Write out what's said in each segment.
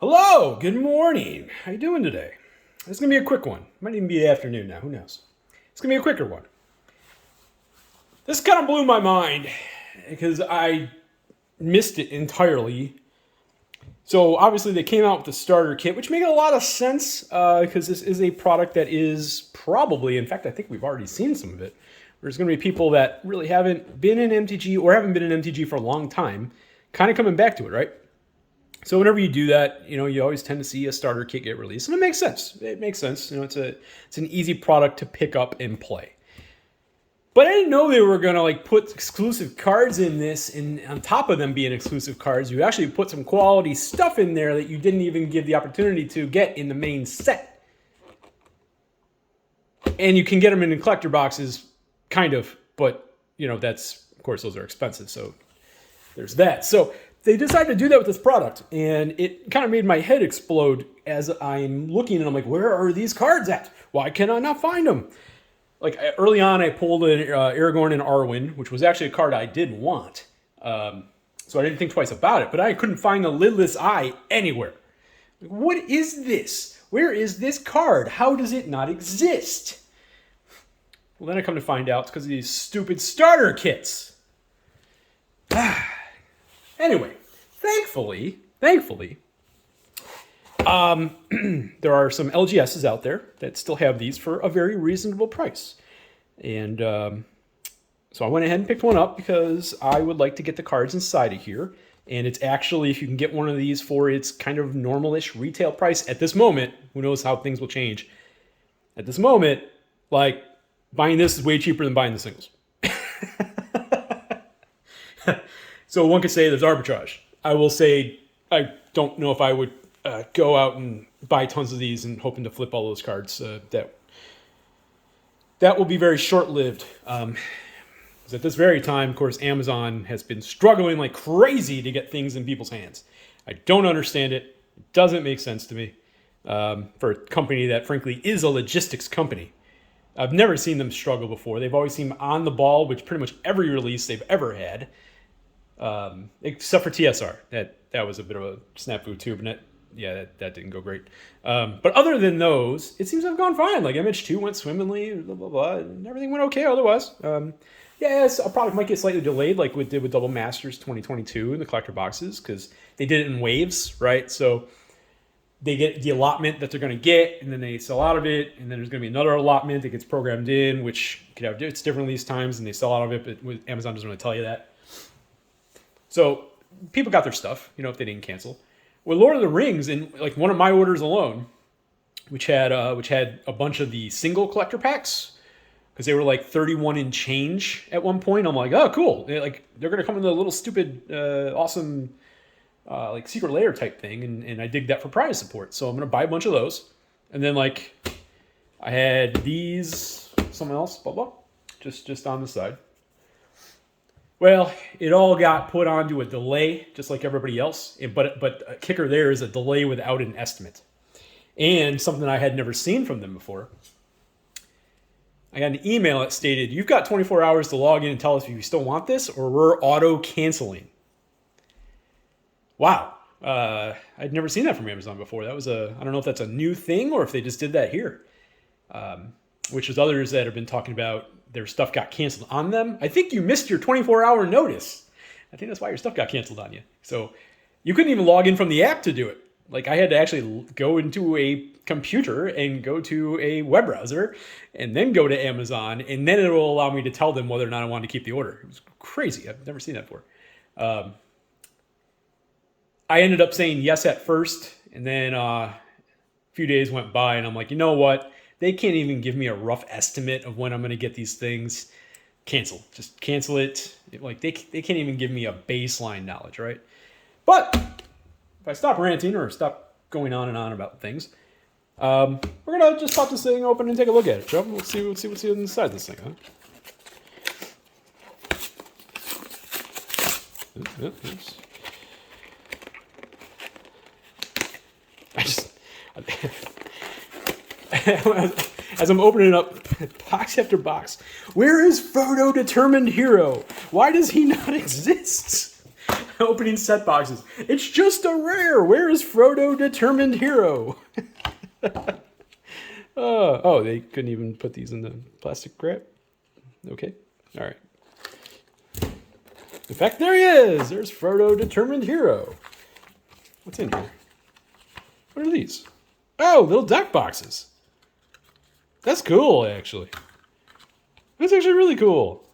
Hello, good morning. How you doing today? This is going to be a quick one. Might even be the afternoon now, who knows? It's going to be a quicker one. This kind of blew my mind because I missed it entirely. So obviously they came out with the starter kit, which made a lot of sense because this is a product that is probably, in fact, I think we've already seen some of it. There's going to be people that really haven't been in MTG or haven't been in MTG for a long time, kind of coming back to it, right? So whenever you do that, you always tend to see a starter kit get released, and it makes sense. It makes sense. It's an easy product to pick up and play. But I didn't know they were gonna put exclusive cards in this, and on top of them being exclusive cards, you actually put some quality stuff in there that you didn't even give the opportunity to get in the main set. And you can get them in the collector boxes, kind of, but that's, of course, those are expensive. So there's that. So they decided to do that with this product, and it kind of made my head explode as I'm looking, and I'm like, where are these cards at? Why can I not find them? Early on, I pulled an Aragorn and Arwen, which was actually a card I did want. So I didn't think twice about it, but I couldn't find a Lidless Eye anywhere. What is this? Where is this card? How does it not exist? Well, then I come to find out it's because of these stupid starter kits. Anyway, thankfully, there are some LGSs out there that still have these for a very reasonable price. And so I went ahead and picked one up because I would like to get the cards inside of here. And it's actually, if you can get one of these for its kind of normal-ish retail price at this moment, who knows how things will change. At this moment, buying this is way cheaper than buying the singles. So one could say there's arbitrage. I will say I don't know if I would go out and buy tons of these and hoping to flip all those cards. That will be very short-lived. Because at this very time, of course, Amazon has been struggling like crazy to get things in people's hands. I don't understand it. It doesn't make sense to me for a company that, frankly, is a logistics company. I've never seen them struggle before. They've always seemed on the ball, which pretty much every release they've ever had. Except for TSR. That was a bit of a snafu too, but that didn't go great. But other than those, it seems to have gone fine. MH2 went swimmingly, blah, blah, blah, and everything went okay otherwise. Yes, a product might get slightly delayed like we did with Double Masters 2022 in the collector boxes because they did it in waves, right? So they get the allotment that they're going to get, and then they sell out of it, and then there's going to be another allotment that gets programmed in, which could have it's different release times, and they sell out of it, but Amazon doesn't really tell you that. So people got their stuff, if they didn't cancel. With Lord of the Rings, in one of my orders alone, which had a bunch of the single collector packs, because they were 31 and change at one point. I'm like, oh, cool. They're going to come in a little stupid, awesome, secret layer type thing, and I dig that for prize support. So I'm going to buy a bunch of those. And then I had these, something else, blah, blah, just on the side. Well, it all got put onto a delay, just like everybody else. But a kicker there is a delay without an estimate. And something I had never seen from them before. I got an email that stated, you've got 24 hours to log in and tell us if you still want this, or we're auto-canceling. Wow. I'd never seen that from Amazon before. I don't know if that's a new thing or if they just did that here. Which is others that have been talking about their stuff got canceled on them. I think you missed your 24-hour notice. I think that's why your stuff got canceled on you. So you couldn't even log in from the app to do it. I had to actually go into a computer and go to a web browser and then go to Amazon, and then it will allow me to tell them whether or not I wanted to keep the order. It was crazy. I've never seen that before. I ended up saying yes at first, and then a few days went by, and I'm like, you know what? They can't even give me a rough estimate of when I'm going to get these things. Cancel. Just cancel it. They can't even give me a baseline knowledge, right? But if I stop ranting or stop going on and on about things, we're going to just pop this thing open and take a look at it, Joe. We'll see what's inside this thing, huh? Oops. As I'm opening up box after box, where is Frodo Determined Hero? Why does he not exist? Opening set boxes. It's just a rare. Where is Frodo Determined Hero? Oh, they couldn't even put these in the plastic wrap? Okay. All right. In fact, there he is. There's Frodo Determined Hero. What's in here? What are these? Oh, little deck boxes. That's cool, actually. That's actually really cool.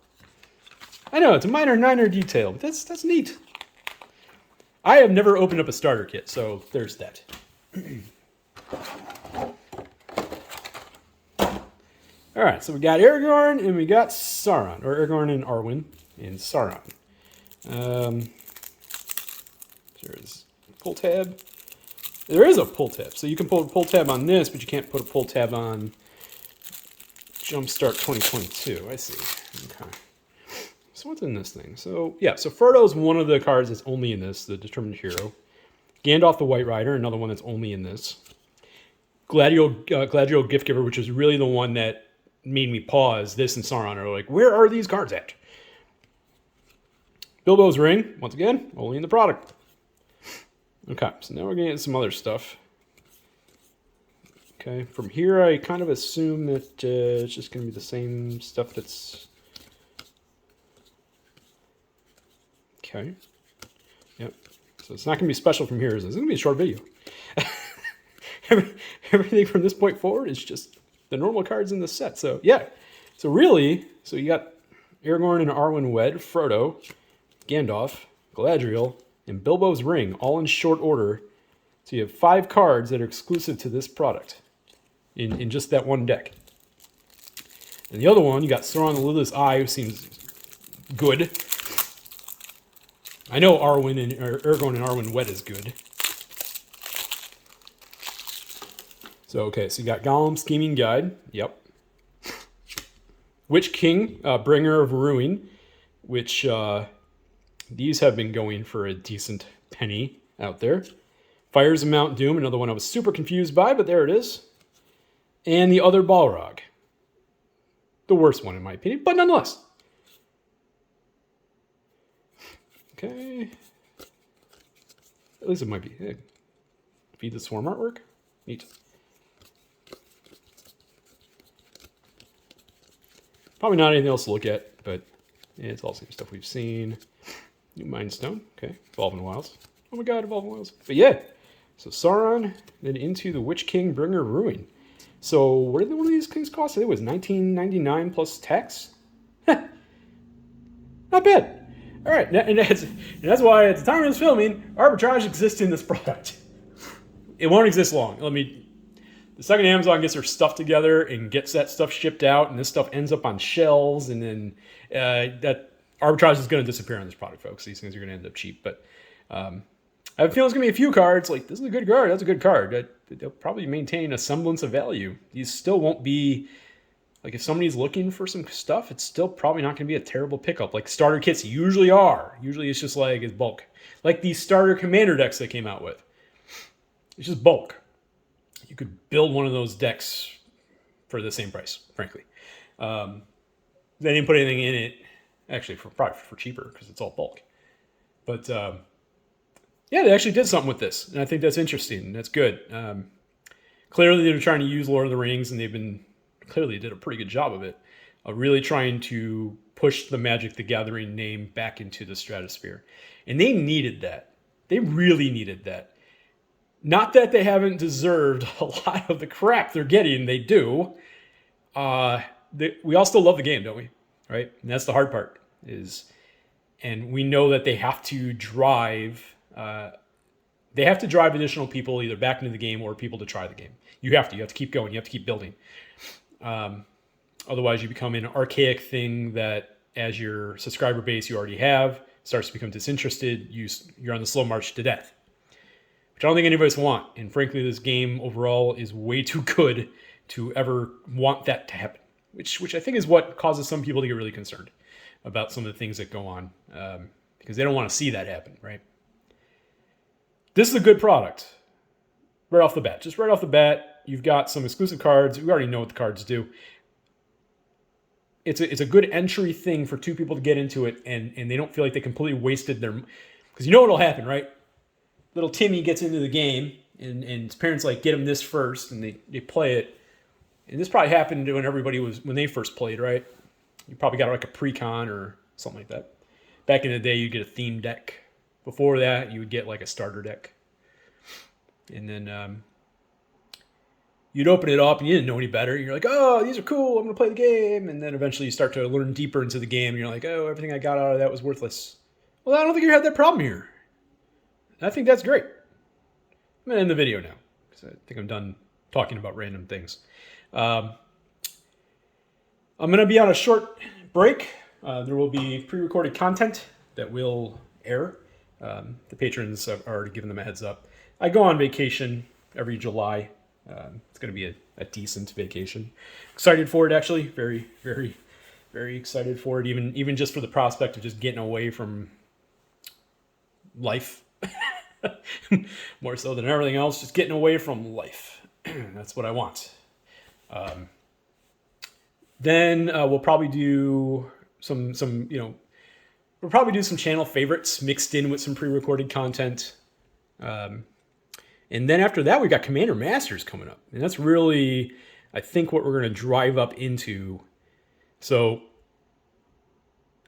I know, it's a minor detail, but that's neat. I have never opened up a starter kit, so there's that. All right, so we got Aragorn and we got Sauron, or Aragorn and Arwen and Sauron. There's pull tab. There is a pull tab, so you can pull a pull tab on this, but you can't put a pull tab on Jumpstart 2022. I see. Okay. So what's in this thing? So yeah, so Frodo's one of the cards that's only in this, the Determined Hero. Gandalf the White Rider, another one that's only in this. Galadriel Gift Giver, which is really the one that made me pause. This and Sauron are like, where are these cards at? Bilbo's Ring, once again, only in the product. Okay, so now we're going to get some other stuff. Okay, from here I kind of assume that it's just going to be the same stuff that's... Okay. Yep. So it's not going to be special from here. It's going to be a short video. Everything from this point forward is just the normal cards in the set. So yeah. So really, so you got Aragorn and Arwen wed, Frodo, Gandalf, Galadriel, and Bilbo's Ring, all in short order. So you have 5 cards that are exclusive to this product in just that one deck. And the other one, you got Sauron the Lidless Eye, who seems good. I know Arwen and Aragorn and Arwen wed is good. So, okay, so you got Gollum, Scheming Guide. Yep. Witch King, Bringer of Ruin, which these have been going for a decent penny out there. Fires of Mount Doom, another one I was super confused by, but there it is. And the other Balrog. The worst one in my opinion, but nonetheless. Okay. At least it might be. Hey, Feed the Swarm artwork? Neat. Probably not anything else to look at, but yeah, it's all the same stuff we've seen. New Mind Stone. Okay. Evolving Wilds. Oh my god, Evolving Wilds. But yeah. So Sauron, then into the Witch King, Bringer of Ruin. So what did one of these things cost? I think it was $19.99 plus tax. Not bad. All right, and that's why at the time of this filming, arbitrage exists in this product. It won't exist long. The second Amazon gets their stuff together and gets that stuff shipped out, and this stuff ends up on shelves, and then that arbitrage is going to disappear on this product, folks. These things are going to end up cheap, but I have a feeling there's going to be a few cards like this is a good card. That's a good card. They'll probably maintain a semblance of value. These still won't be. Like, if somebody's looking for some stuff, it's still probably not going to be a terrible pickup. Like starter kits usually are. Usually it's just like it's bulk. Like these starter commander decks they came out with. It's just bulk. You could build one of those decks for the same price, frankly. They didn't put anything in it, actually, probably for cheaper because it's all bulk. But, yeah, they actually did something with this. And I think that's interesting. That's good. Clearly, they're trying to use Lord of the Rings, and they've been... Clearly did a pretty good job of it, really trying to push the Magic the Gathering name back into the stratosphere. And they needed that. They really needed that. Not that they haven't deserved a lot of the crap they're getting. They do. We all still love the game, don't we? Right? And that's the hard part. And we know that they have to drive... additional people either back into the game or people to try the game. You have to keep going. You have to keep building. Otherwise, you become an archaic thing that, as your subscriber base you already have starts to become disinterested, you're on the slow march to death, which I don't think any of us want. And frankly, this game overall is way too good to ever want that to happen, which I think is what causes some people to get really concerned about some of the things that go on, because they don't want to see that happen, right? This is a good product right off the bat. Just right off the bat, you've got some exclusive cards. We already know what the cards do. It's a good entry thing for 2 people to get into it, and they don't feel like they completely wasted their... Because you know what'll happen, right? Little Timmy gets into the game, and his parents like get him this first, and they play it. And this probably happened when they first played, right? You probably got like a pre-con or something like that. Back in the day, you'd get a theme deck. Before that, you would get like a starter deck. And then you'd open it up and you didn't know any better. You're like, oh, these are cool. I'm going to play the game. And then eventually you start to learn deeper into the game. And you're like, oh, everything I got out of that was worthless. Well, I don't think you had that problem here. I think that's great. I'm going to end the video now because I think I'm done talking about random things. I'm going to be on a short break. There will be pre-recorded content that will air. The patrons have already given them a heads up. I go on vacation every July. It's going to be a decent vacation. Excited for it, actually. Very, very, very excited for it. Even just for the prospect of just getting away from life. More so than everything else, just getting away from life. That's what I want. Then we'll probably do we'll probably do some channel favorites mixed in with some pre-recorded content. And then after that, we got Commander Masters coming up. And that's really, I think, what we're going to drive up into. So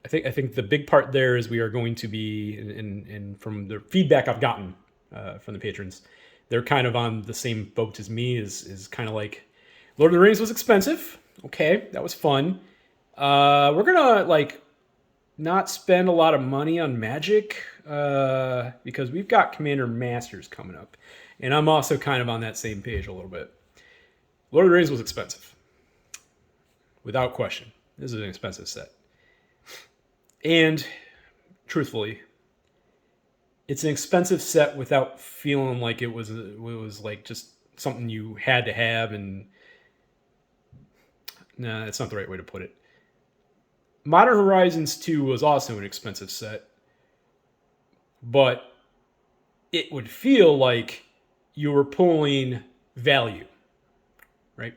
I think the big part there is we are going to be, and from the feedback I've gotten from the patrons, they're kind of on the same boat as me, is kind of like, Lord of the Rings was expensive. Okay, that was fun. We're going to, not spend a lot of money on Magic because we've got Commander Masters coming up. And I'm also kind of on that same page a little bit. Lord of the Rings was expensive. Without question. This is an expensive set. And, truthfully, it's an expensive set without feeling like it was like just something you had to have. And nah, that's not the right way to put it. Modern Horizons 2 was also an expensive set. But it would feel like you were pulling value, right?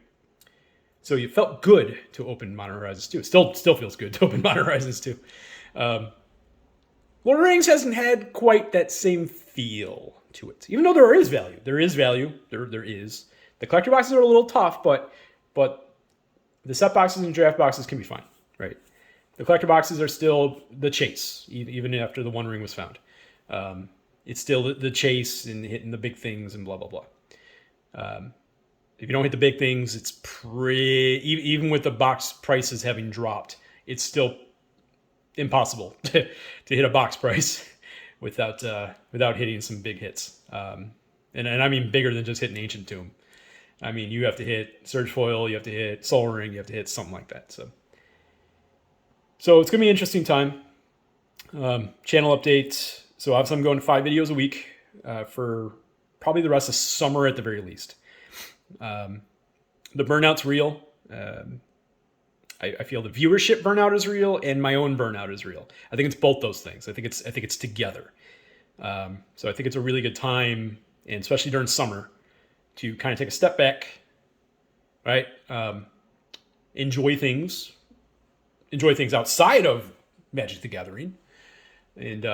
So you felt good to open Modern Horizons 2. It still feels good to open Modern Horizons 2. Lord of the Rings hasn't had quite that same feel to it, even though there is value. There is value. There is. The collector boxes are a little tough, but the set boxes and draft boxes can be fine, right? The collector boxes are still the chase, even after the One Ring was found. It's still the chase and hitting the big things and blah, blah, blah. If you don't hit the big things, it's even with the box prices having dropped, it's still impossible to hit a box price without hitting some big hits. And I mean bigger than just hitting Ancient Tomb. I mean, you have to hit Surge Foil, you have to hit Soul Ring, you have to hit something like that. So it's going to be an interesting time. Channel updates. So obviously I'm going to 5 videos a week for probably the rest of summer at the very least. The burnout's real. I feel the viewership burnout is real and my own burnout is real. I think it's both those things. I think it's together. So I think it's a really good time, and especially during summer, to kind of take a step back, right? Enjoy things outside of Magic the Gathering, and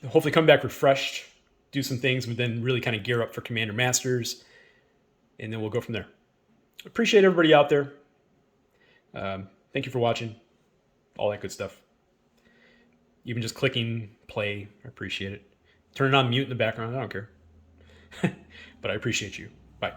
hopefully come back refreshed, do some things, but then really kind of gear up for Commander Masters, and then we'll go from there. Appreciate everybody out there. Thank you for watching. All that good stuff. Even just clicking play, I appreciate it. Turn it on mute in the background, I don't care. But I appreciate you. Bye.